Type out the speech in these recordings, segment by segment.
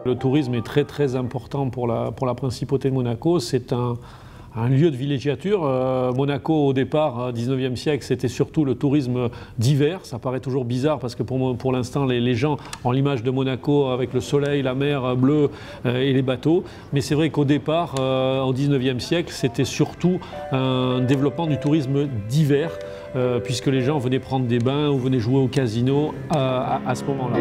Le tourisme est très très important pour la principauté de Monaco. C'est un lieu de villégiature. Monaco, au départ, 19e siècle, c'était surtout le tourisme d'hiver. Ça paraît toujours bizarre parce que pour l'instant, les gens ont l'image de Monaco avec le soleil, la mer bleue et les bateaux. Mais c'est vrai qu'au départ, au 19e siècle, c'était surtout un développement du tourisme d'hiver, puisque les gens venaient prendre des bains ou venaient jouer au casino à ce moment-là.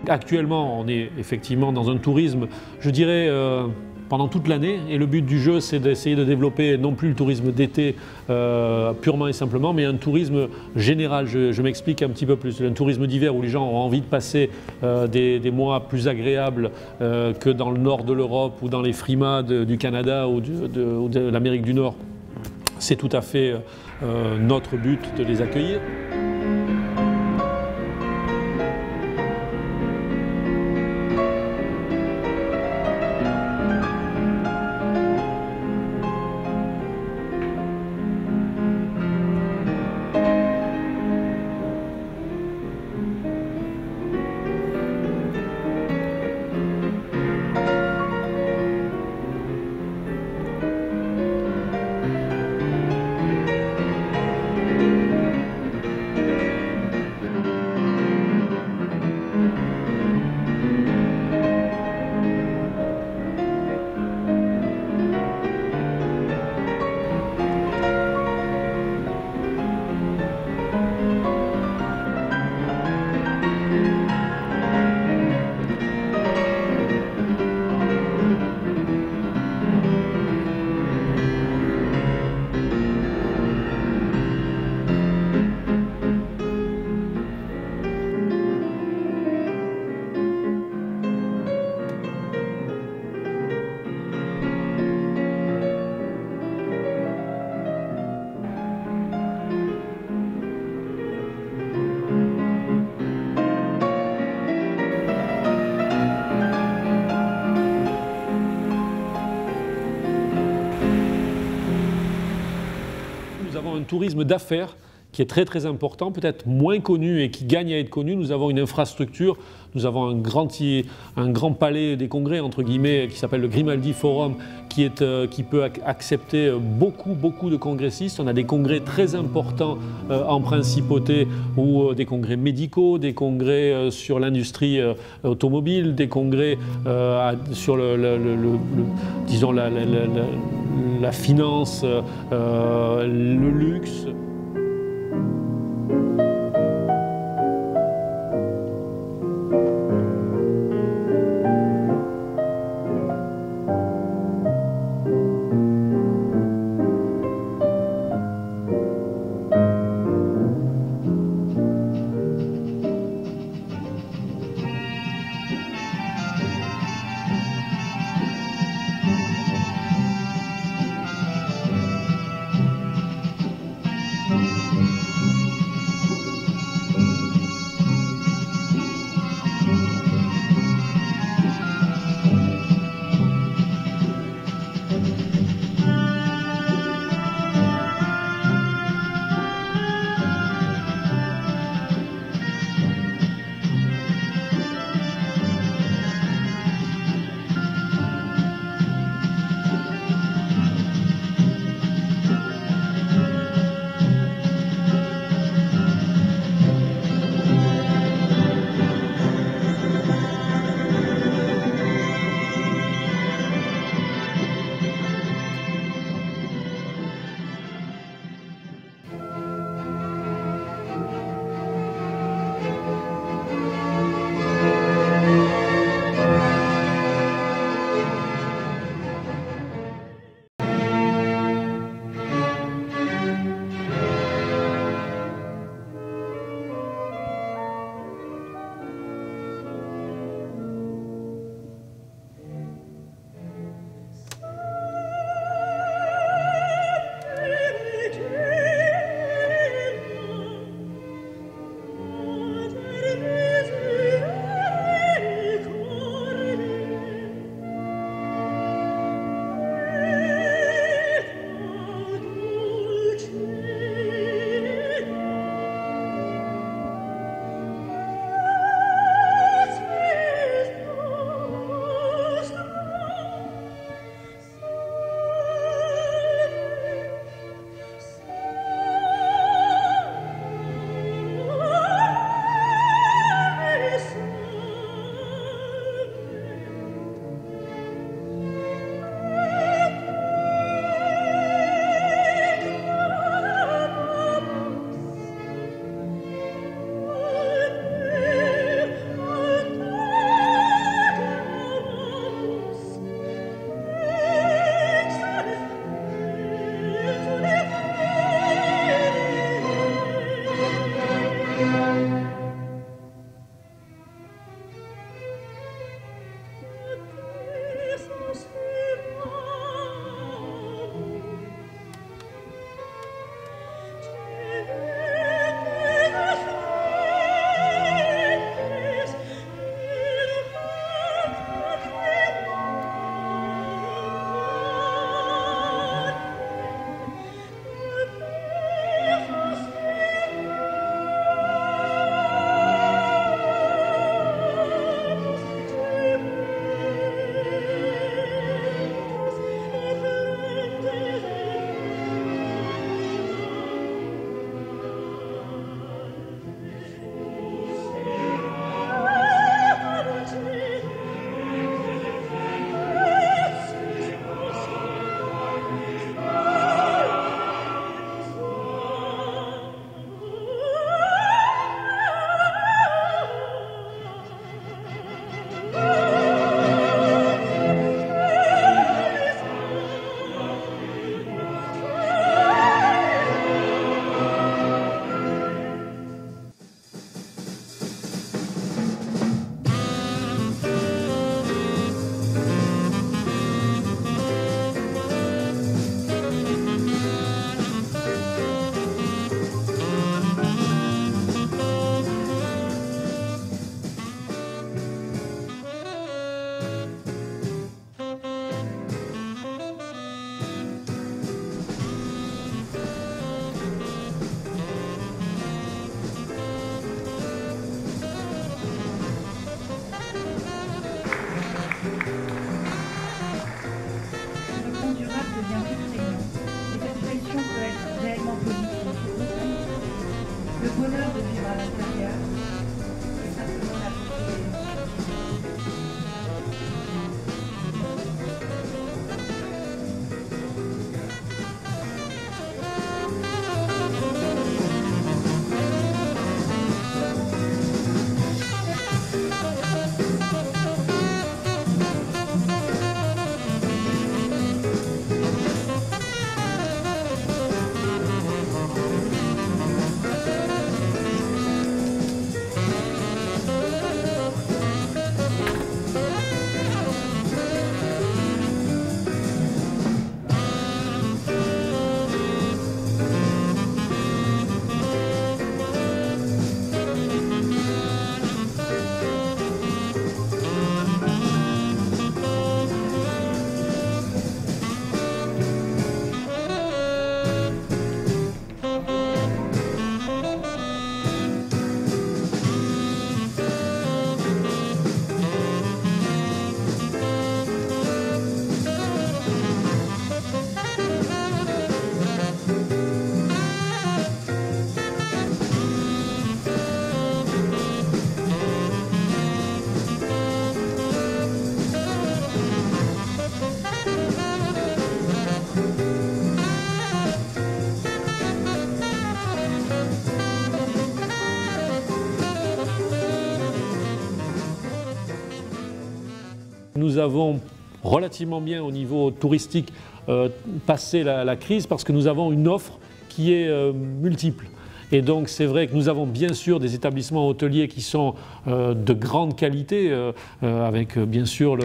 Actuellement, on est effectivement dans un tourisme, je dirais, pendant toute l'année. Et le but du jeu, c'est d'essayer de développer non plus le tourisme d'été purement et simplement, mais un tourisme général. Je m'explique un petit peu plus. Un tourisme d'hiver où les gens ont envie de passer des mois plus agréables que dans le nord de l'Europe ou dans les frimas du Canada ou de l'Amérique du Nord. C'est tout à fait notre but de les accueillir. Nous avons un tourisme d'affaires qui est très très important, peut-être moins connu et qui gagne à être connu. Nous avons une infrastructure, nous avons un grand palais des congrès, entre guillemets, qui s'appelle le Grimaldi Forum, qui peut accepter beaucoup de congressistes. On a des congrès très importants en principauté, ou des congrès médicaux, des congrès sur l'industrie automobile, des congrès sur disons la finance, le luxe. bonheur de vivre à l'intérieur. Et simplement la beauté. Nous avons relativement bien au niveau touristique passé la crise parce que nous avons une offre qui est multiple. Et donc c'est vrai que nous avons bien sûr des établissements hôteliers qui sont de grande qualité, avec bien sûr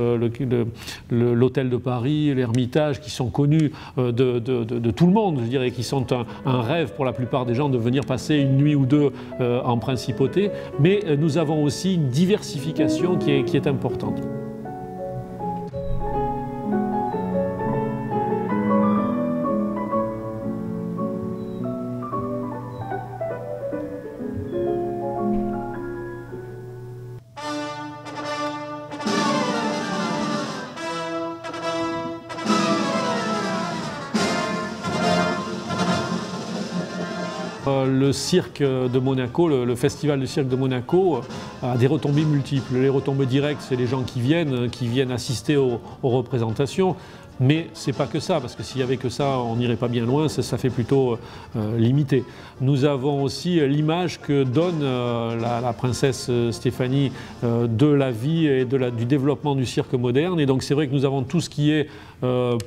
l'hôtel de Paris, l'Ermitage, qui sont connus de tout le monde, je dirais, qui sont un rêve pour la plupart des gens de venir passer une nuit ou deux en principauté. Mais nous avons aussi une diversification qui est importante. Le cirque de Monaco, le festival du cirque de Monaco a des retombées multiples. Les retombées directes, c'est les gens qui viennent assister aux représentations. Mais ce n'est pas que ça, parce que s'il n'y avait que ça, on n'irait pas bien loin, ça fait plutôt limité. Nous avons aussi l'image que donne la princesse Stéphanie de la vie et du développement du cirque moderne. Et donc c'est vrai que nous avons tout ce qui est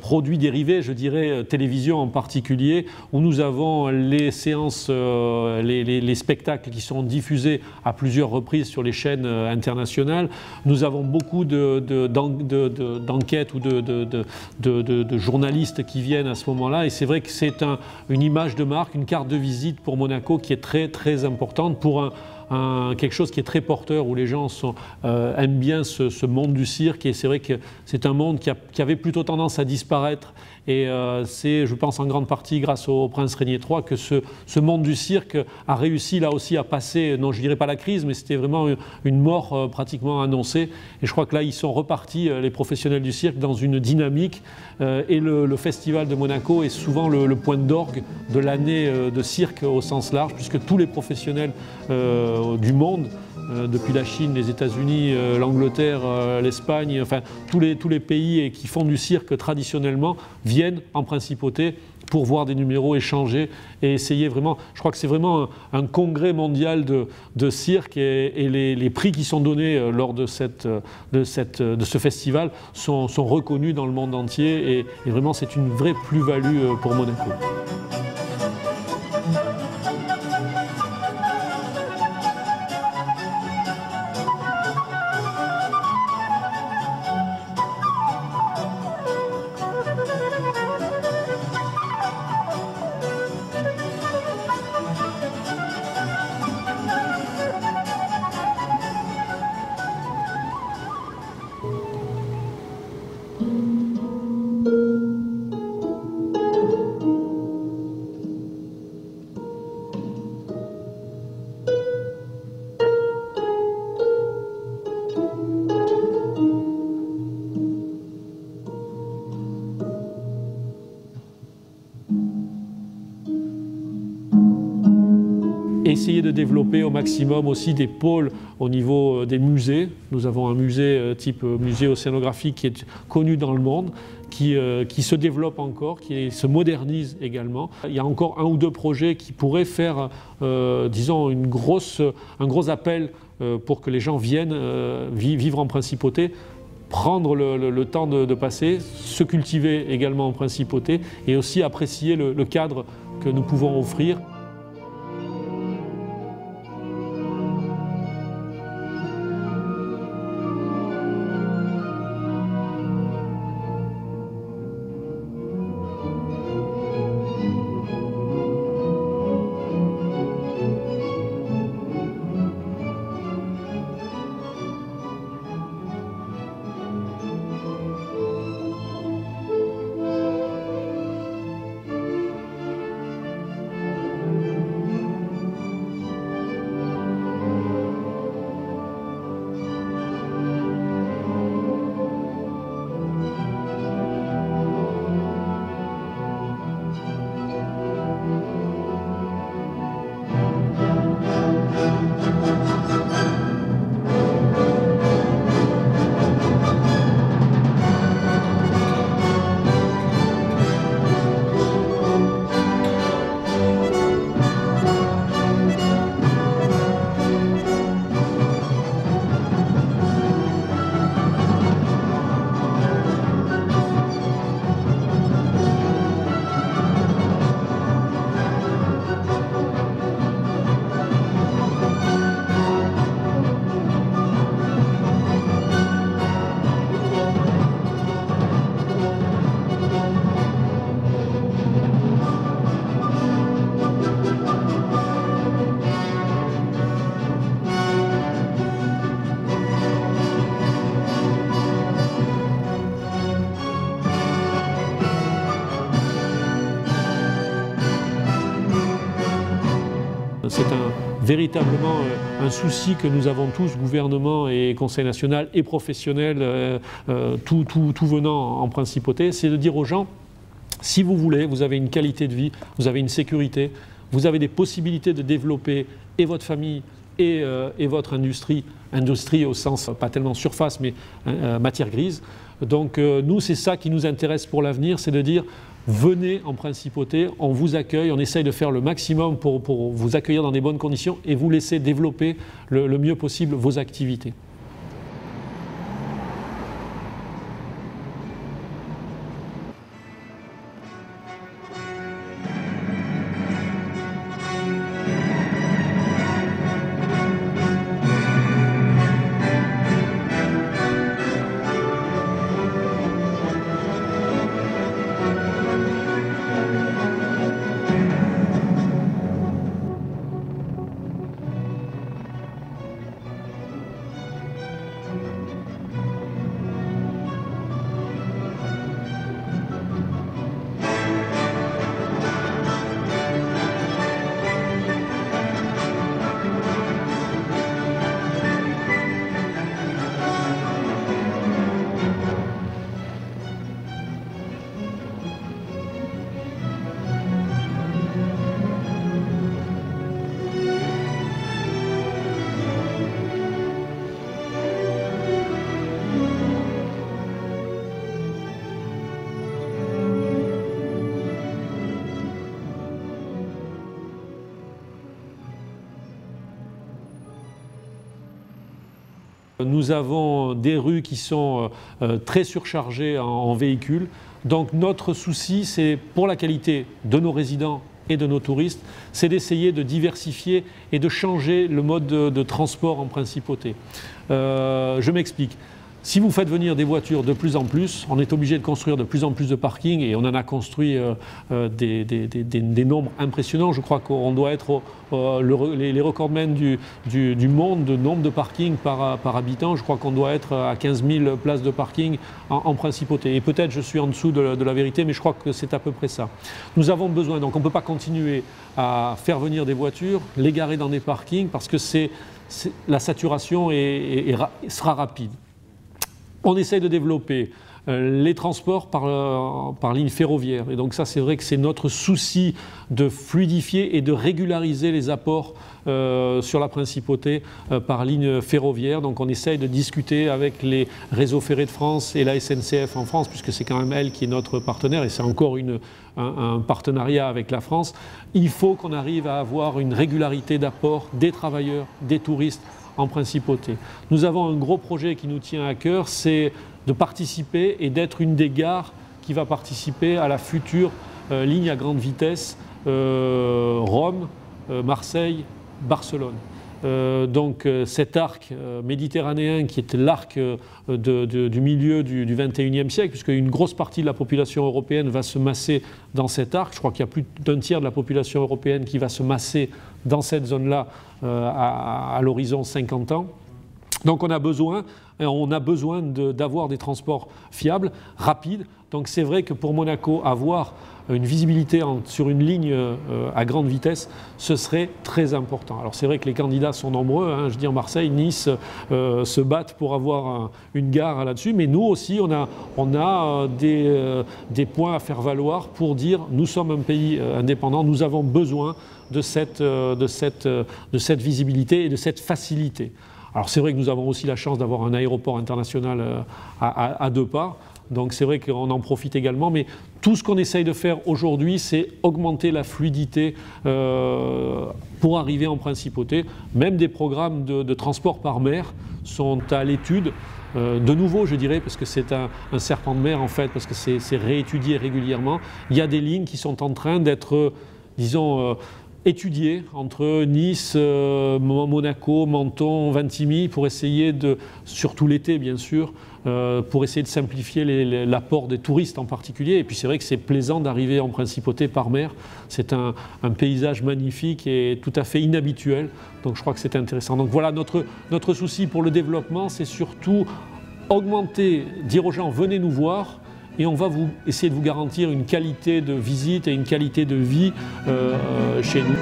produits dérivés, je dirais télévision en particulier, où nous avons les séances, les spectacles qui sont diffusés à plusieurs reprises sur les chaînes internationales. Nous avons beaucoup d'enquêtes ou de journalistes qui viennent à ce moment-là, et c'est vrai que c'est une image de marque, une carte de visite pour Monaco qui est très très importante pour quelque chose qui est très porteur, où les gens aiment bien ce monde du cirque, et c'est vrai que c'est un monde qui avait plutôt tendance à disparaître, et c'est, je pense, en grande partie grâce au prince Régnier III que ce monde du cirque a réussi là aussi à passer, non je dirais pas la crise, mais c'était vraiment une mort pratiquement annoncée, et je crois que là ils sont repartis, les professionnels du cirque, dans une dynamique, et le festival de Monaco est souvent le point d'orgue de l'année de cirque au sens large, puisque tous les professionnels du monde, depuis la Chine, les États-Unis, l'Angleterre, l'Espagne, enfin tous les pays qui font du cirque traditionnellement viennent en principauté pour voir des numéros, échanger et essayer vraiment. Je crois que c'est vraiment un congrès mondial de cirque, et les prix qui sont donnés lors de ce festival sont reconnus dans le monde entier, et vraiment c'est une vraie plus-value pour Monaco. essayer de développer au maximum aussi des pôles au niveau des musées. Nous avons un musée type musée océanographique qui est connu dans le monde, qui se développe encore, qui se modernise également. Il y a encore 1 ou 2 projets qui pourraient faire, disons, un gros appel pour que les gens viennent vivre en principauté, prendre le temps de passer, se cultiver également en principauté et aussi apprécier le cadre que nous pouvons offrir. C'est véritablement un souci que nous avons tous, gouvernement et Conseil national et professionnels, tout venant en principauté, c'est de dire aux gens, si vous voulez, vous avez une qualité de vie, vous avez une sécurité, vous avez des possibilités de développer et votre famille et votre industrie au sens, pas tellement surface, mais matière grise. Donc nous, c'est ça qui nous intéresse pour l'avenir, c'est de dire, venez en principauté, on vous accueille, on essaye de faire le maximum pour vous accueillir dans des bonnes conditions et vous laisser développer le mieux possible vos activités. Nous avons des rues qui sont très surchargées en véhicules. Donc notre souci, c'est pour la qualité de nos résidents et de nos touristes, c'est d'essayer de diversifier et de changer le mode de transport en principauté. Je m'explique. Si vous faites venir des voitures de plus en plus, on est obligé de construire de plus en plus de parkings et on en a construit des nombres impressionnants. Je crois qu'on doit être les recordmen du monde de nombre de parkings par habitant. Je crois qu'on doit être à 15 000 places de parking en principauté. Et peut-être je suis en dessous de la vérité, mais je crois que c'est à peu près ça. Nous avons besoin, donc on ne peut pas continuer à faire venir des voitures, les garer dans des parkings parce que la saturation sera rapide. On essaye de développer les transports par ligne ferroviaire. Et donc ça, c'est vrai que c'est notre souci de fluidifier et de régulariser les apports sur la principauté par ligne ferroviaire. Donc on essaye de discuter avec les réseaux ferrés de France et la SNCF en France, puisque c'est quand même elle qui est notre partenaire, et c'est encore un partenariat avec la France. Il faut qu'on arrive à avoir une régularité d'apport des travailleurs, des touristes en principauté. Nous avons un gros projet qui nous tient à cœur, c'est de participer et d'être une des gares qui va participer à la future ligne à grande vitesse Rome, Marseille, Barcelone. Donc cet arc méditerranéen qui est l'arc du milieu du XXIe siècle, puisque une grosse partie de la population européenne va se masser dans cet arc. Je crois qu'il y a plus d'un tiers de la population européenne qui va se masser dans cette zone-là à l'horizon 50 ans. Donc on a besoin d'avoir des transports fiables, rapides. Donc c'est vrai que pour Monaco, avoir une visibilité sur une ligne à grande vitesse, ce serait très important. Alors c'est vrai que les candidats sont nombreux, hein, je veux dire Marseille, Nice se battent pour avoir une gare là-dessus, mais nous aussi on a des points à faire valoir pour dire nous sommes un pays indépendant, nous avons besoin de cette visibilité et de cette facilité. Alors c'est vrai que nous avons aussi la chance d'avoir un aéroport international à 2 pas, donc c'est vrai qu'on en profite également, mais tout ce qu'on essaye de faire aujourd'hui, c'est augmenter la fluidité pour arriver en principauté. Même des programmes de transport par mer sont à l'étude. De nouveau, je dirais, parce que c'est un serpent de mer en fait, parce que c'est réétudié régulièrement. Il y a des lignes qui sont en train d'être, disons, étudier entre Nice, Monaco, Menton, Vintimille pour essayer surtout l'été bien sûr, pour essayer de simplifier l'apport des touristes en particulier. Et puis c'est vrai que c'est plaisant d'arriver en principauté par mer. C'est un paysage magnifique et tout à fait inhabituel. Donc je crois que c'est intéressant. Donc voilà, notre souci pour le développement, c'est surtout augmenter, dire aux gens venez nous voir. Et on va essayer de vous garantir une qualité de visite et une qualité de vie chez nous.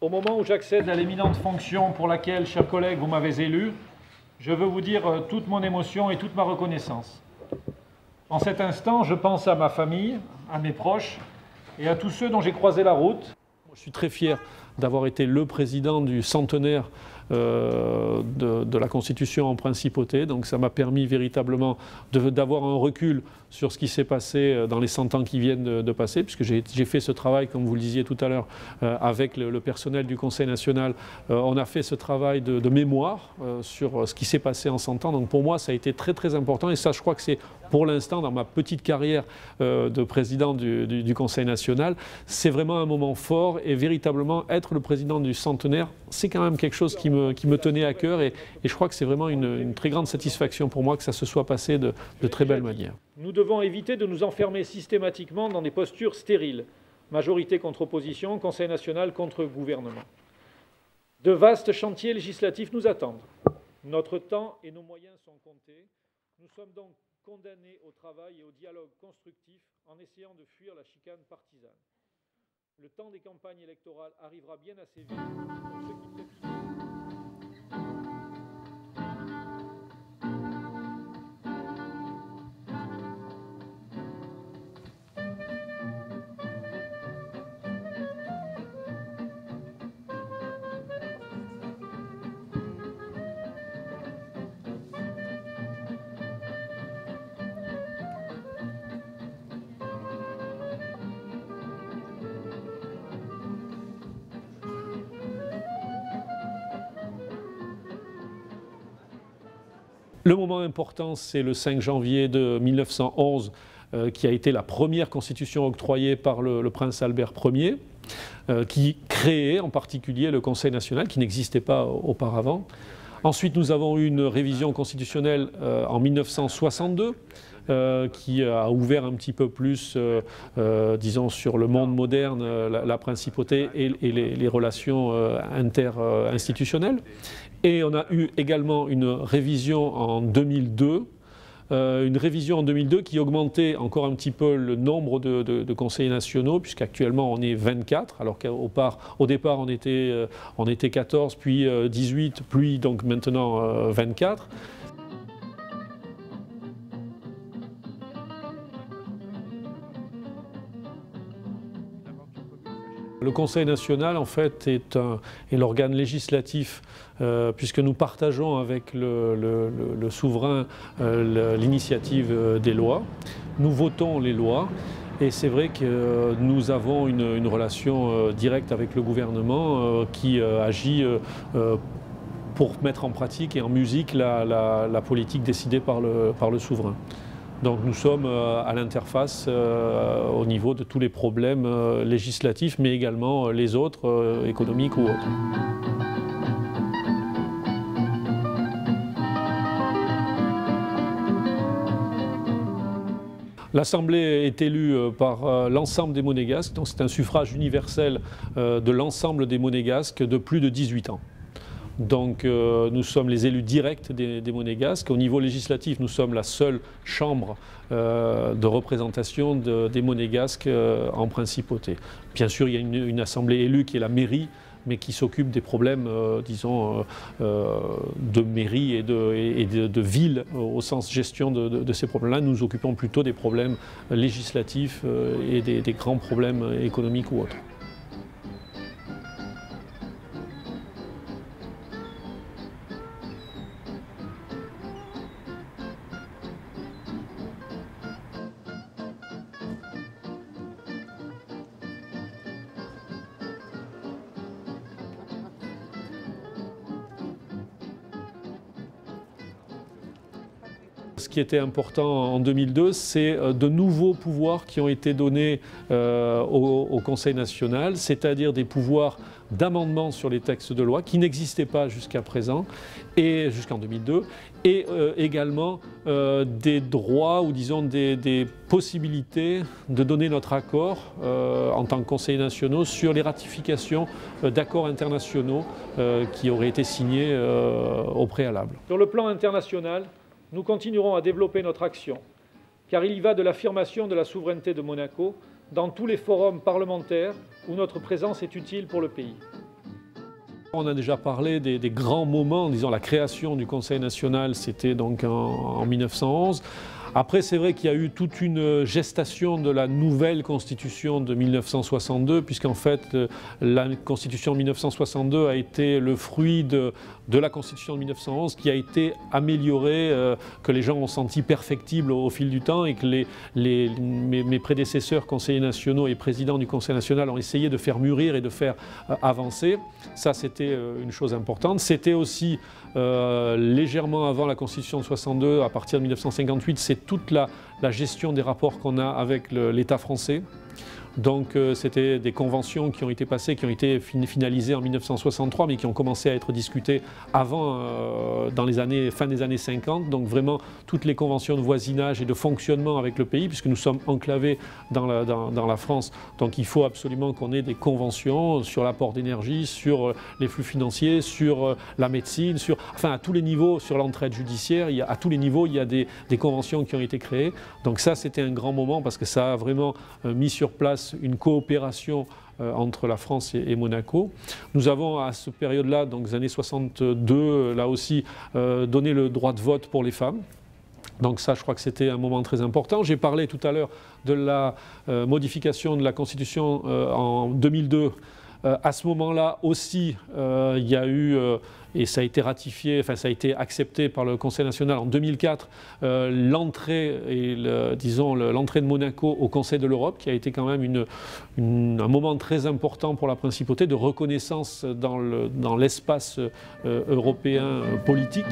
Au moment où j'accède à l'éminente fonction pour laquelle, chers collègues, vous m'avez élu, je veux vous dire toute mon émotion et toute ma reconnaissance. En cet instant, je pense à ma famille, à mes proches et à tous ceux dont j'ai croisé la route. Je suis très fier d'avoir été le président du centenaire de la Constitution en principauté. Donc ça m'a permis véritablement d'avoir un recul sur ce qui s'est passé dans les 100 ans qui viennent de passer, puisque j'ai fait ce travail, comme vous le disiez tout à l'heure, avec le personnel du Conseil national. On a fait ce travail de mémoire sur ce qui s'est passé en 100 ans. Donc pour moi, ça a été très très important. Et ça, je crois que c'est pour l'instant, dans ma petite carrière de président du Conseil national, c'est vraiment un moment fort. Et véritablement, être le président du centenaire, c'est quand même quelque chose qui me tenait à cœur. Et je crois que c'est vraiment une très grande satisfaction pour moi que ça se soit passé de très belle manière. Nous devons éviter de nous enfermer systématiquement dans des postures stériles. Majorité contre opposition, Conseil national contre gouvernement. De vastes chantiers législatifs nous attendent. Notre temps et nos moyens sont comptés. Nous sommes donc condamnés au travail et au dialogue constructif en essayant de fuir la chicane partisane. Le temps des campagnes électorales arrivera bien assez vite pour ceux qui préfèrent. Le moment important, c'est le 5 janvier de 1911, qui a été la première constitution octroyée par le prince Albert Ier, qui créait en particulier le Conseil national, qui n'existait pas auparavant. Ensuite, nous avons eu une révision constitutionnelle en 1962 qui a ouvert un petit peu plus, disons, sur le monde moderne, la principauté et les relations inter-institutionnelles. Et on a eu également une révision en 2002. Une révision en 2002 qui augmentait encore un petit peu le nombre de conseillers nationaux, puisqu'actuellement on est 24, alors qu'au départ on était 14, puis 18, puis donc maintenant 24. Le Conseil national, en fait, est l'organe législatif, puisque nous partageons avec le souverain l'initiative des lois. Nous votons les lois. Et c'est vrai que nous avons une relation directe avec le gouvernement qui agit pour mettre en pratique et en musique la politique décidée par le souverain. Donc nous sommes à l'interface au niveau de tous les problèmes législatifs, mais également les autres, économiques ou autres. L'Assemblée est élue par l'ensemble des Monégasques, donc c'est un suffrage universel de l'ensemble des Monégasques de plus de 18 ans. Donc nous sommes les élus directs des Monégasques. Au niveau législatif, nous sommes la seule chambre de représentation des Monégasques en principauté. Bien sûr, il y a une assemblée élue qui est la mairie, mais qui s'occupe des problèmes, disons, de mairie et de ville, au sens gestion de ces problèmes-là. Nous nous occupons plutôt des problèmes législatifs et des grands problèmes économiques ou autres. Ce qui était important en 2002, c'est de nouveaux pouvoirs qui ont été donnés au Conseil national, c'est-à-dire des pouvoirs d'amendement sur les textes de loi qui n'existaient pas jusqu'à présent, et jusqu'en 2002, et également des droits ou disons des possibilités de donner notre accord en tant que conseillers nationaux sur les ratifications d'accords internationaux qui auraient été signés au préalable. Sur le plan international, nous continuerons à développer notre action, car il y va de l'affirmation de la souveraineté de Monaco dans tous les forums parlementaires où notre présence est utile pour le pays. On a déjà parlé des grands moments, disons la création du Conseil national, c'était donc en 1911. Après, c'est vrai qu'il y a eu toute une gestation de la nouvelle Constitution de 1962, puisqu'en fait, la Constitution de 1962 a été le fruit de la Constitution de 1911 qui a été améliorée, que les gens ont senti perfectible au fil du temps et que mes prédécesseurs conseillers nationaux et présidents du Conseil national ont essayé de faire mûrir et de faire avancer. Ça, c'était une chose importante. C'était aussi légèrement avant la Constitution de 62, à partir de 1958, c'est toute la gestion des rapports qu'on a avec l'État français. Donc c'était des conventions qui ont été passées, qui ont été finalisées en 1963, mais qui ont commencé à être discutées avant, dans les années, fin des années 50. Donc vraiment toutes les conventions de voisinage et de fonctionnement avec le pays, puisque nous sommes enclavés dans la France. Donc il faut absolument qu'on ait des conventions sur l'apport d'énergie, sur les flux financiers, sur la médecine, enfin à tous les niveaux, sur l'entraide judiciaire. À tous les niveaux, il y a des conventions qui ont été créées. Donc ça, c'était un grand moment parce que ça a vraiment mis sur place une coopération entre la France et Monaco. Nous avons à cette période-là, donc les années 62, là aussi, donné le droit de vote pour les femmes. Donc ça, je crois que c'était un moment très important. J'ai parlé tout à l'heure de la modification de la Constitution en 2002. À ce moment-là aussi, il y a eu, et ça a été ratifié, enfin ça a été accepté par le Conseil national en 2004, l'entrée de Monaco au Conseil de l'Europe, qui a été quand même un moment très important pour la principauté de reconnaissance dans l'espace européen politique.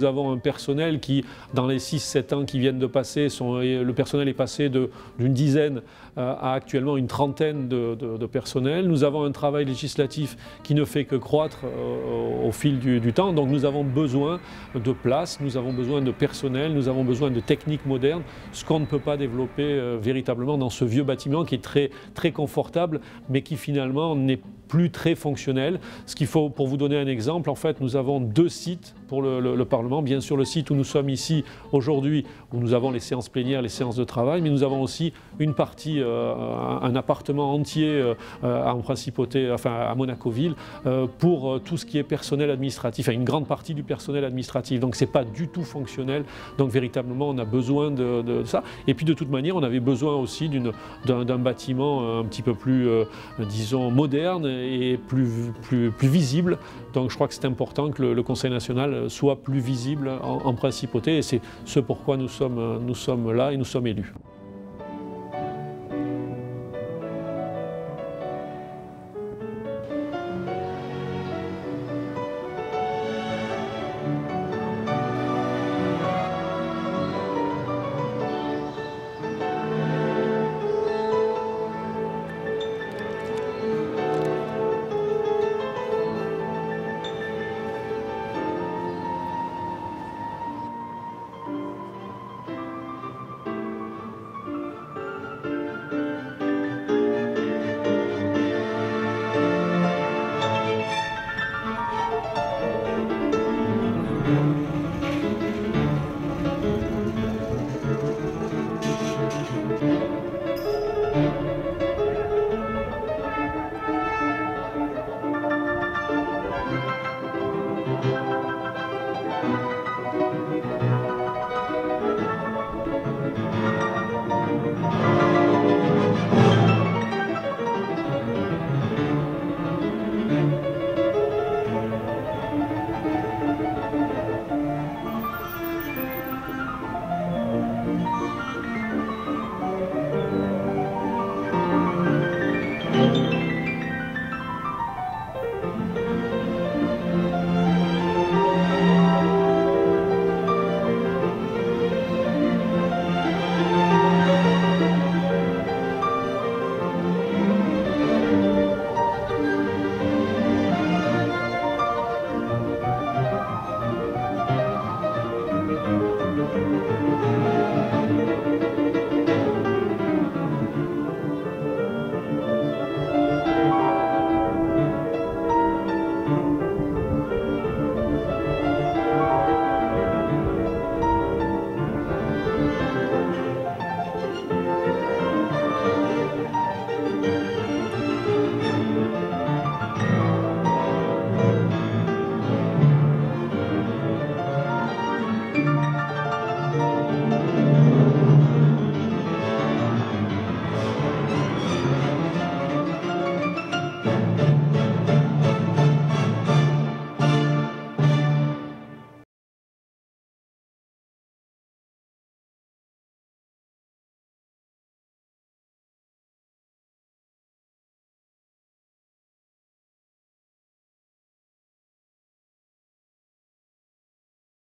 nous avons un personnel qui, dans les 6-7 ans qui viennent de passer, le personnel est passé d'une dizaine à actuellement une trentaine de personnels. Nous avons un travail législatif qui ne fait que croître au fil du temps. Donc nous avons besoin de place, nous avons besoin de personnel, nous avons besoin de techniques modernes, ce qu'on ne peut pas développer véritablement dans ce vieux bâtiment qui est très, très confortable, mais qui finalement n'est plus très fonctionnel. Ce qu'il faut, pour vous donner un exemple, en fait, nous avons 2 sites pour le Parlement. Bien sûr, le site où nous sommes ici aujourd'hui, où nous avons les séances plénières, les séances de travail, mais nous avons aussi une partie, un appartement entier en principauté, enfin à Monaco-Ville, pour tout ce qui est personnel administratif, une grande partie du personnel administratif. Donc c'est pas du tout fonctionnel. Donc véritablement, on a besoin de ça. Et puis de toute manière, on avait besoin aussi d'un bâtiment un petit peu plus, disons, moderne et plus visible. Donc je crois que c'est important que le Conseil national soit plus visible en principauté et c'est ce pourquoi nous sommes là et nous sommes élus.